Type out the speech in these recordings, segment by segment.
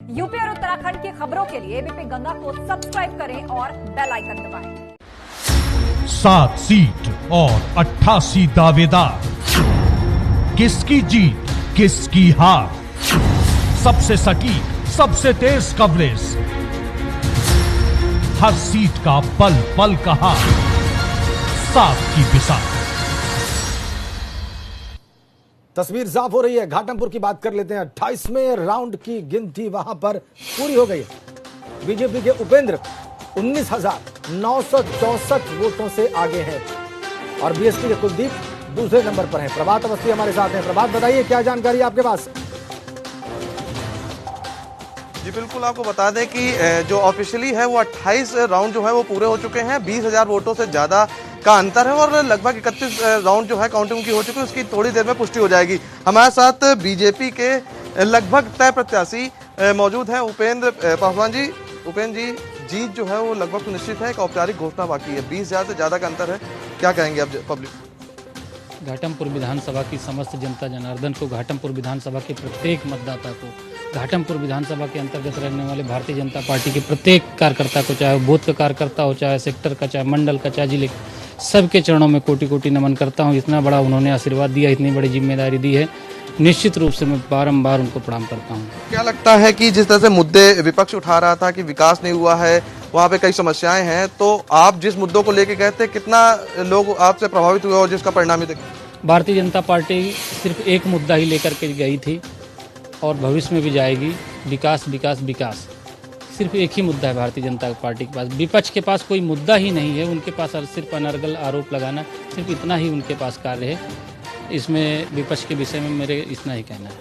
UP और उत्तराखंड की खबरों के लिए एबीपी गंगा को सब्सक्राइब करें और बेल आइकन दबाएं। 7 सीट और 88 दावेदार, किसकी जीत किसकी हार, सबसे सटीक सबसे तेज कवरेज, हर सीट का पल पल का हाल, 7 की बिसात। तस्वीर साफ हो रही है। घाटमपुर की बात कर लेते हैं। 28वें राउंड की गिनती वहां पर पूरी हो गई है। बीजेपी के उपेंद्र 19,964 वोटों से आगे हैं और बीएसपी के कुलदीप दूसरे नंबर पर हैं। प्रभात अवस्थी हमारे साथ हैं। प्रभात, बताइए क्या जानकारी आपके पास? जी बिल्कुल, आपको बता दें कि जो ऑफिशियली है वो 28 राउंड जो है वो पूरे हो चुके हैं। 20,000 वोटों से ज्यादा का अंतर है और लगभग 31 राउंड जो है काउंटिंग की हो चुकी है। उसकी थोड़ी देर में पुष्टि हो जाएगी। हमारे साथ बीजेपी के लगभग तय प्रत्याशी मौजूद हैं। उपेंद्र पासवान जी, उपेंद्र जी, जीत जो है वो लगभग तो निश्चित है, एक औपचारिक घोषणा बाकी है। 20,000 से ज्यादा का अंतर है, क्या कहेंगे आप पब्लिक? घाटमपुर विधानसभा की समस्त जनता जनार्दन को, घाटमपुर विधानसभा के प्रत्येक मतदाता को, घाटमपुर विधानसभा के अंतर्गत रहने वाले भारतीय जनता पार्टी के प्रत्येक कार्यकर्ता को, चाहे बूथ का कार्यकर्ता हो, चाहे सेक्टर का, चाहे मंडल का, चाहे जिले, सबके चरणों में कोटि कोटि नमन करता हूं। इतना बड़ा उन्होंने आशीर्वाद दिया, इतनी बड़ी जिम्मेदारी दी है, निश्चित रूप से मैं बारंबार उनको प्रणाम करता हूं। क्या लगता है कि जिस तरह से मुद्दे विपक्ष उठा रहा था कि विकास नहीं हुआ है, वहाँ पे कई समस्याएं हैं, तो आप जिस मुद्दों को लेके गए थे, कितना लोग आपसे प्रभावित हुए और जिसका परिणाम ही भारतीय जनता पार्टी सिर्फ एक मुद्दा ही लेकर के गई थी और भविष्य में भी जाएगी, विकास विकास विकास। सिर्फ एक ही मुद्दा है भारतीय जनता पार्टी के पास। विपक्ष के पास कोई मुद्दा ही नहीं है, उनके पास सिर्फ अनर्गल आरोप लगाना, सिर्फ इतना ही उनके पास कार्य है। इसमें विपक्ष के विषय में मेरे इतना ही कहना है।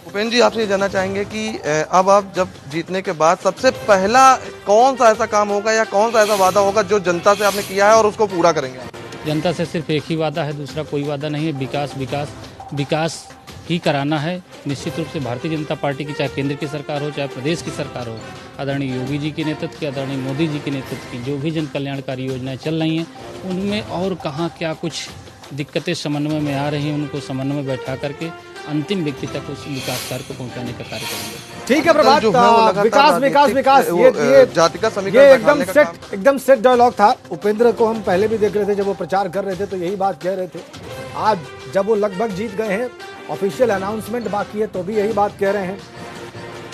उपेंद्र जी, आपसे ये जानना चाहेंगे कि अब आप जब जीतने के बाद सबसे पहला कौन सा ऐसा काम होगा या कौन सा ऐसा वादा होगा जो जनता से आपने किया है और उसको पूरा करेंगे? जनता से सिर्फ एक ही वादा है, दूसरा कोई वादा नहीं है। विकास विकास विकास ही कराना है। निश्चित रूप से भारतीय जनता पार्टी की, चाहे केंद्र की सरकार हो, चाहे प्रदेश की सरकार हो, आदरणीय योगी जी के नेतृत्व की, आदरणीय मोदी जी के नेतृत्व की जो भी जन कल्याणकारी योजनाएं चल रही हैं, उनमें और कहाँ क्या कुछ दिक्कतें समन्वय में आ रही हैं, उनको समन्वय में बैठा करके अंतिम व्यक्ति तक उस विकास कार्य को पहुंचाने का कार्य करेंगे। ठीक है प्रभात, विकास विकास विकास, ये एकदम सेट डायलॉग था। उपेंद्र को हम पहले भी देख रहे थे, जब वो प्रचार कर रहे थे तो यही बात कह रहे थे। आज जब वो लगभग जीत गए हैं, ऑफिशियल अनाउंसमेंट बाकी है, तो भी यही बात कह रहे हैं